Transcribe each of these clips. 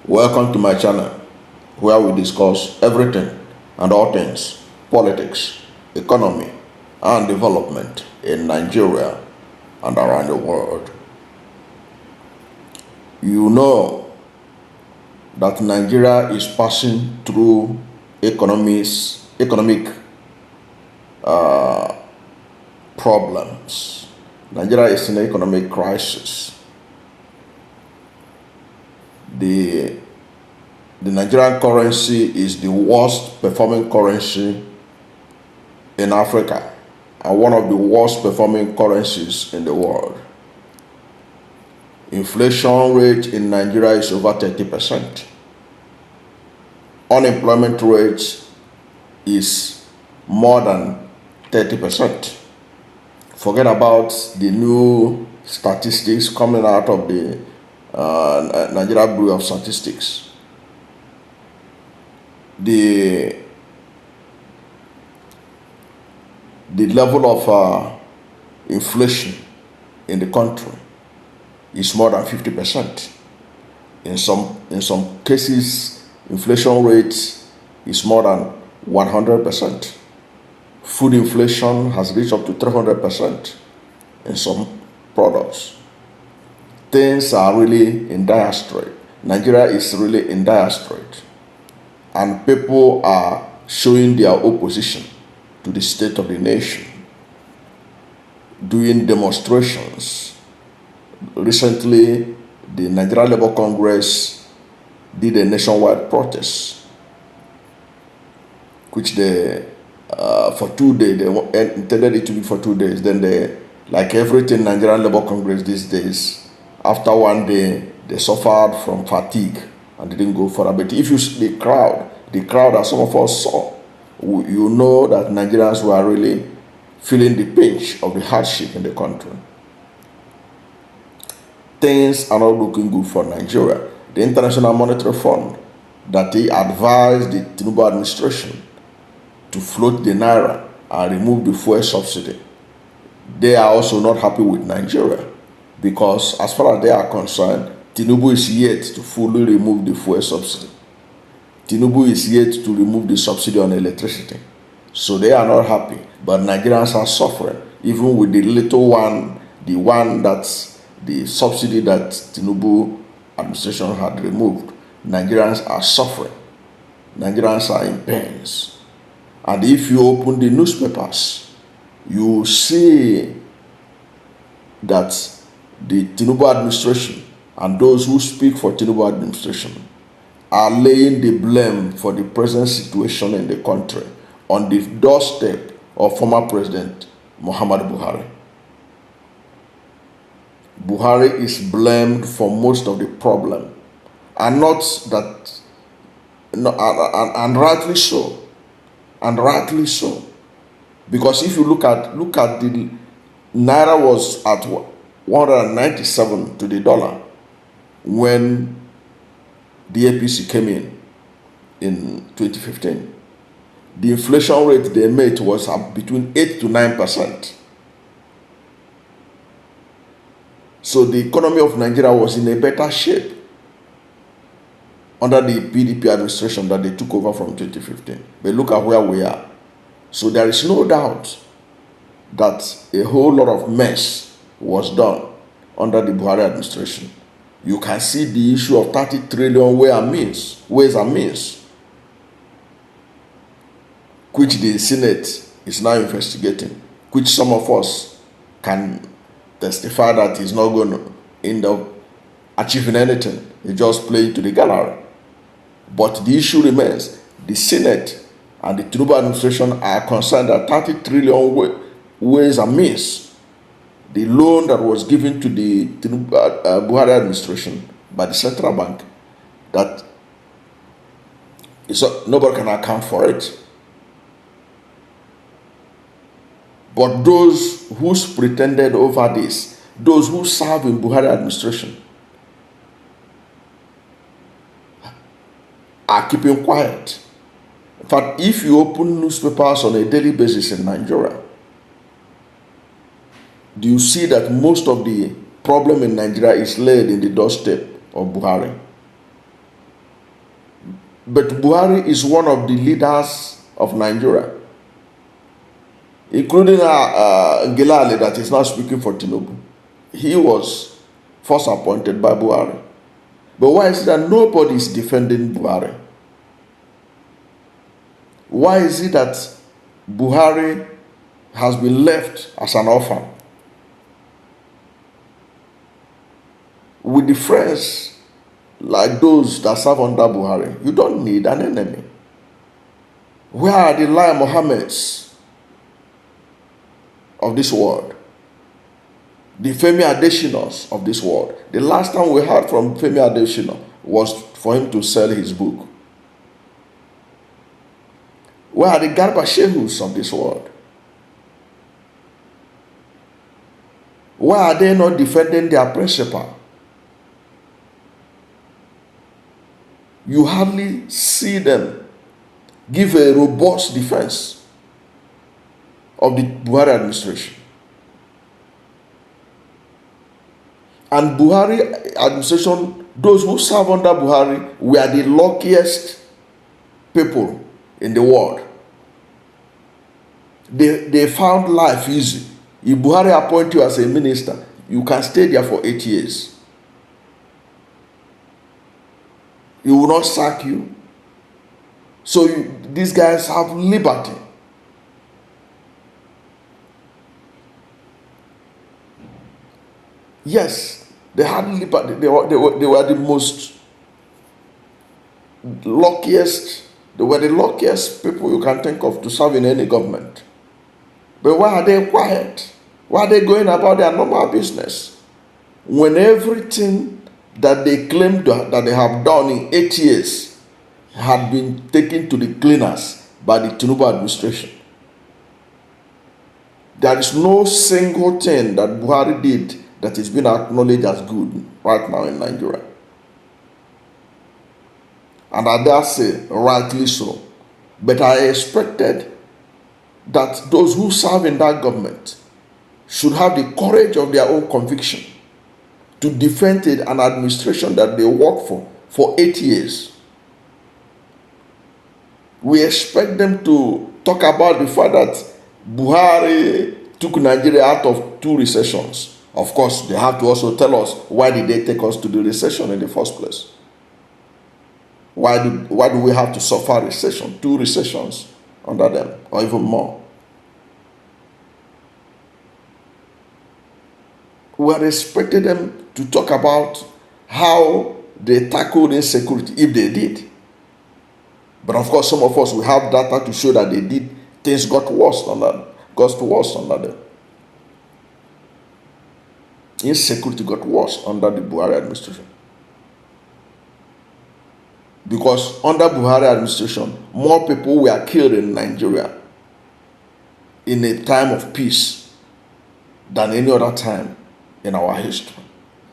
Welcome to my channel where we discuss everything and all things politics, economy, and development in Nigeria and around the world. You know that Nigeria is passing through economic problems. Nigeria is in an economic crisis. The Nigerian currency is the worst performing currency in Africa and one of the worst performing currencies in the world. Inflation rate in Nigeria is over 30%. Unemployment rate is more than 30%. Forget about the new statistics coming out of the Nigeria Bureau of Statistics. The level of inflation in the country is more than 50%. In some cases, inflation rate is more than 100%. Food inflation has reached up to 300% in some products. Things are really in dire strait. Nigeria is really in dire strait. And people are showing their opposition to the state of the nation, doing demonstrations. Recently, the Nigeria Labour Congress did a nationwide protest, which they, for 2 days, they intended it to be for 2 days. Then they, like everything Nigerian Labour Congress these days, after 1 day, they suffered from fatigue and didn't go further. But if you see the crowd that some of us saw, you know that Nigerians were really feeling the pinch of the hardship in the country. Things are not looking good for Nigeria. The International Monetary Fund, that they advised the Tinubu administration to float the naira and remove the fuel subsidy, they are also not happy with Nigeria, because as far as they are concerned, Tinubu is yet to fully remove the fuel subsidy. Tinubu is yet to remove the subsidy on electricity. So they are not happy. But Nigerians are suffering, even with the little one, the subsidy that Tinubu administration had removed. Nigerians are suffering. Nigerians are in pains. And if you open the newspapers, you see that the Tinubu administration and those who speak for Tinubu administration are laying the blame for the present situation in the country on the doorstep of former President Muhammad Buhari. Buhari is blamed for most of the problem, and not that, and rightly so, because if you look at the naira was at 197 to the dollar when the APC came in 2015. The inflation rate they made was between 8 to 9%. So the economy of Nigeria was in a better shape under the PDP administration that they took over from 2015. But look at where we are. So there is no doubt that a whole lot of mess was done under the Buhari administration. You can see the issue of 30 trillion ways and means, which the Senate is now investigating, which some of us can testify that is not going to end up achieving anything. It's just playing to the gallery. But the issue remains. The Senate and the Tinubu administration are concerned that 30 trillion ways and means, the loan that was given to the Buhari administration by the central bank, that nobody can account for it. But those who pretended over this, those who serve in Buhari administration, are keeping quiet. In fact, if you open newspapers on a daily basis in Nigeria, do you see that most of the problem in Nigeria is laid in the doorstep of Buhari? But Buhari is one of the leaders of Nigeria, including Ngelale, that is now speaking for Tinubu. He was first appointed by Buhari. But why is it that nobody is defending Buhari? Why is it that Buhari has been left as an orphan? With the friends like those that serve under Buhari, you don't need an enemy. Where are the Lai Mohammeds of this world? The Femi Adeshinas of this world. The last time we heard from Femi Adeshina was for him to sell his book. Where are the Garba Shehus of this world? Why are they not defending their principle? You hardly see them give a robust defense of the Buhari administration. And Buhari administration, those who serve under Buhari were the luckiest people in the world. They found life easy. If Buhari appoint you as a minister, you can stay there for 8 years. He will not sack you. So these guys have liberty. Yes, they had liberty. They were the most luckiest. They were the luckiest people you can think of to serve in any government. But why are they quiet? Why are they going about their normal business? When everything that they claimed that they have done in 8 years had been taken to the cleaners by the Tinubu administration. There is no single thing that Buhari did that is being acknowledged as good right now in Nigeria. And I dare say, rightly so. But I expected that those who serve in that government should have the courage of their own conviction to defend an administration that they work for 8 years. We expect them to talk about the fact that Buhari took Nigeria out of 2 recessions. Of course, they have to also tell us why did they take us to the recession in the first place. Why do we have to suffer recession, 2 recessions under them, or even more? We are expecting them to talk about how they tackled insecurity, if they did. But of course, some of us, we have data to show that they did. Things got worse under them. Insecurity got worse under the Buhari administration. Because under Buhari administration, more people were killed in Nigeria in a time of peace than any other time in our history.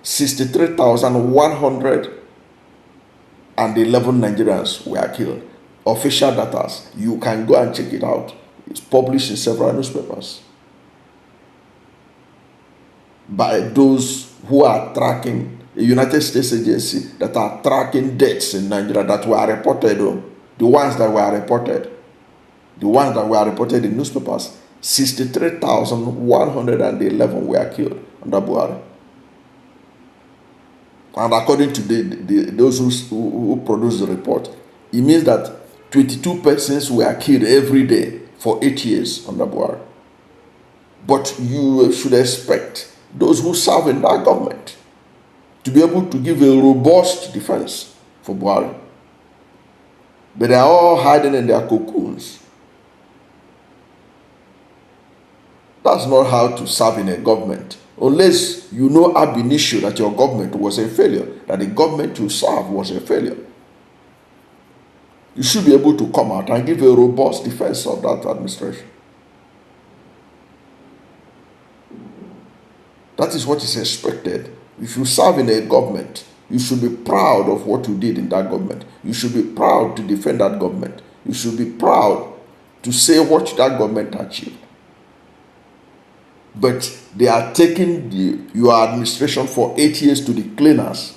63,111 Nigerians were killed. Official data, you can go and check it out. It's published in several newspapers by those who are tracking, a United States agency that are tracking deaths in Nigeria that were reported, the ones that were reported in newspapers. 63,111 were killed under Buhari. And according to those who produced the report, it means that 22 persons were killed every day for 8 years under Buhari. But you should expect those who serve in that government to be able to give a robust defense for Buhari. But they are all hiding in their cocoons. That's not how to serve in a government. Unless you know ab initio that your government was a failure, that the government you serve was a failure. You should be able to come out and give a robust defense of that administration. That is what is expected. If you serve in a government, you should be proud of what you did in that government. You should be proud to defend that government. You should be proud to say what that government achieved. But they are taking your administration for 8 years to the cleaners.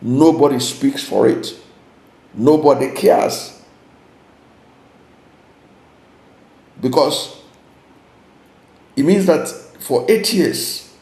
Nobody speaks for it. Nobody cares. Because it means that for 8 years,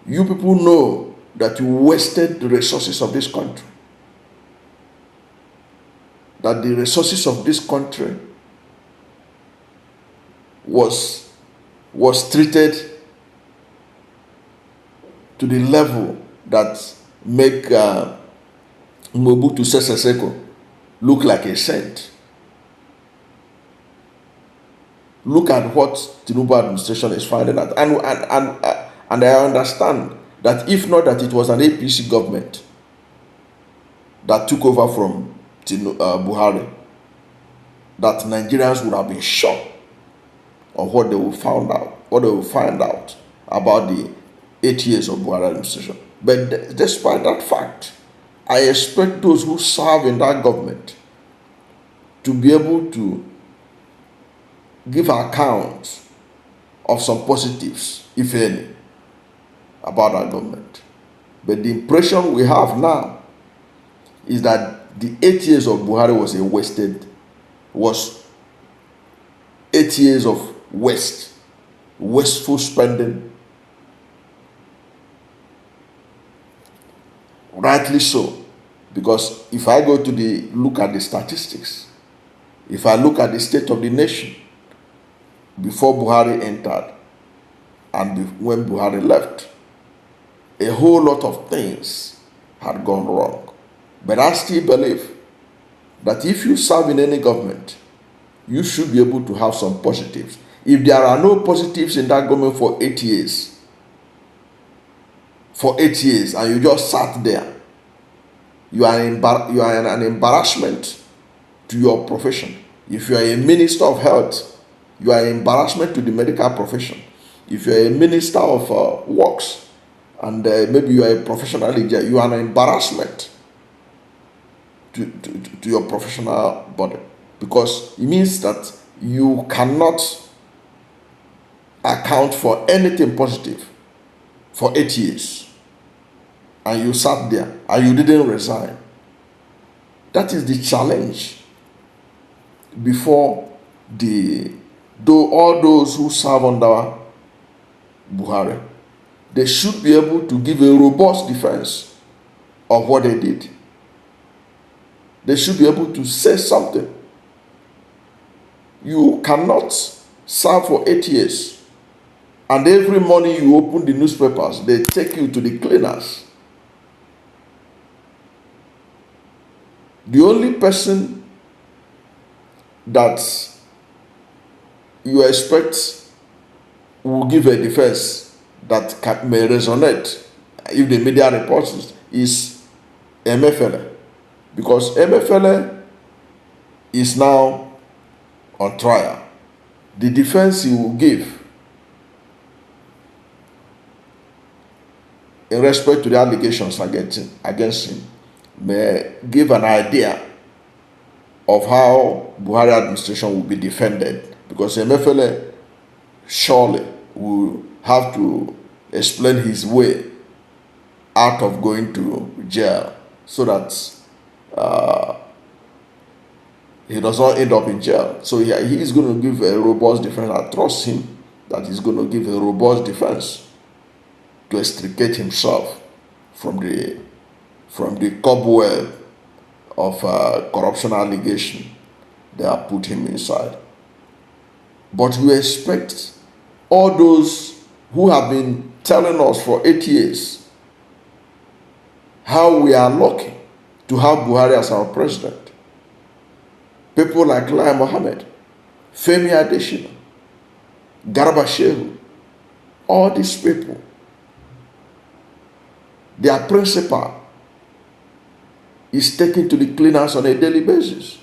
you people know that you wasted the resources of this country. That the resources of this country was treated to the level that make Mobutu Sese Seko look like a saint. Look at what Tinubu administration is finding out, and I understand that if not that it was an APC government that took over from Buhari, that Nigerians would have been shocked of what they will find out about the 8 years of Buhari administration. But despite that fact, I expect those who serve in that government to be able to give account of some positives, if any, about our government. But the impression we have now is that the 8 years of Buhari was 8 years of wasteful spending. Rightly so, because if I go to look at the statistics, if I look at the state of the nation before Buhari entered and when Buhari left, a whole lot of things had gone wrong. But I still believe that if you serve in any government, you should be able to have some positives. If there are no positives in that government for 8 years, and you just sat there, you are an embarrassment to your profession. If you are a minister of health, you are an embarrassment to the medical profession. If you are a minister of works, and maybe you are a professional leader, you are an embarrassment to your professional body, because it means that you cannot account for anything positive for 8 years. And you sat there and you didn't resign. That is the challenge before all those who serve under Buhari. They should be able to give a robust defense of what they did. They should be able to say something. You cannot serve for 8 years and every morning you open the newspapers, they take you to the cleaners. The only person that you expect will give a defense that may resonate if the media reports is Emefiele, because Emefiele is now on trial. The defense he will give in respect to the allegations against him may give an idea of how Buhari administration will be defended, because Emefiele surely will have to explain his way out of going to jail so that he does not end up in jail. So he is going to give a robust defense. I trust him that he's going to give a robust defense to extricate himself from the cobweb of corruption allegation they have put him inside. But we expect all those who have been telling us for 8 years how we are lucky to have Buhari as our president. People like Lai Mohammed, Femi Adesina, Garba Shehu, all these people, their principal is taken to the cleaners on a daily basis.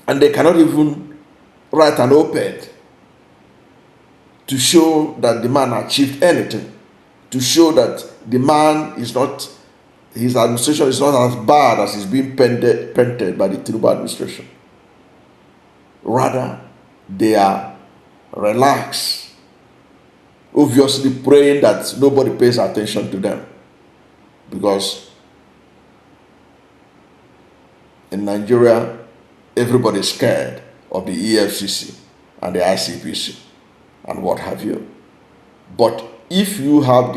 And they cannot even write an op-ed to show that the man achieved anything, to show that the man is not, his administration is not as bad as is being painted by the Tinubu administration. Rather, they are relaxed, obviously praying that nobody pays attention to them, because in Nigeria, everybody's scared of the EFCC and the ICPC and what have you. But if you have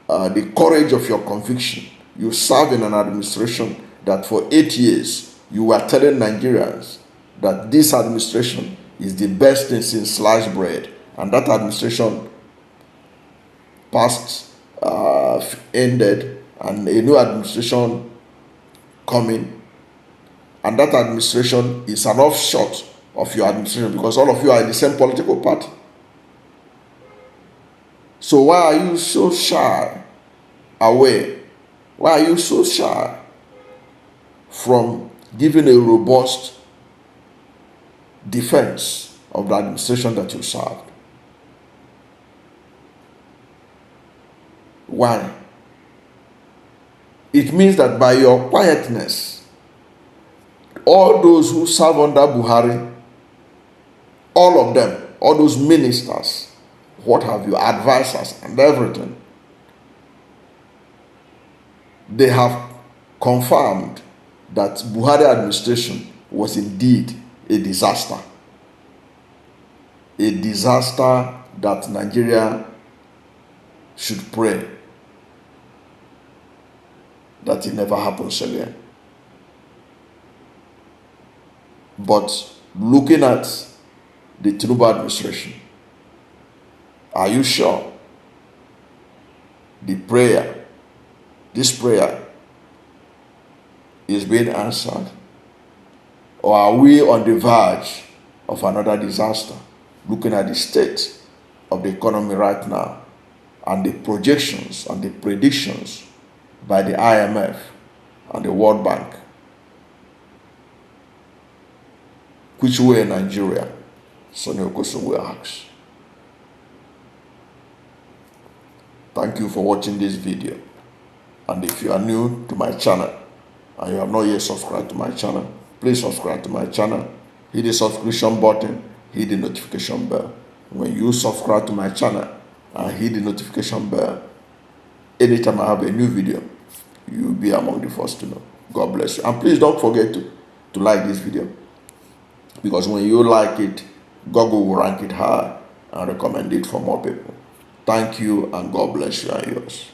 the courage of your conviction, you serve in an administration that for 8 years you were telling Nigerians that this administration is the best thing since sliced bread, and that administration ended, and a new administration coming, and that administration is an offshoot of your administration because all of you are in the same political party. So why are you so shy away? Why are you so shy from giving a robust defense of the administration that you served? Why? It means that by your quietness, all those who serve under Buhari, all of them, all those ministers, what have you, advisors and everything, they have confirmed that Buhari administration was indeed a disaster. A disaster that Nigeria should pray that it never happens again. But looking at the Tinubu administration, are you sure this prayer is being answered? Or are we on the verge of another disaster, looking at the state of the economy right now and the projections and the predictions by the IMF and the World Bank? Which way in Nigeria? Sonny Okosun will ask. Thank you for watching this video. And if you are new to my channel and you have not yet subscribed to my channel, please subscribe to my channel. Hit the subscription button, hit the notification bell. When you subscribe to my channel and hit the notification bell, anytime I have a new video, you will be among the first to know. God bless you. And please don't forget to like this video, because when you like it, Google will rank it high and recommend it for more people. Thank you, and God bless you and yours.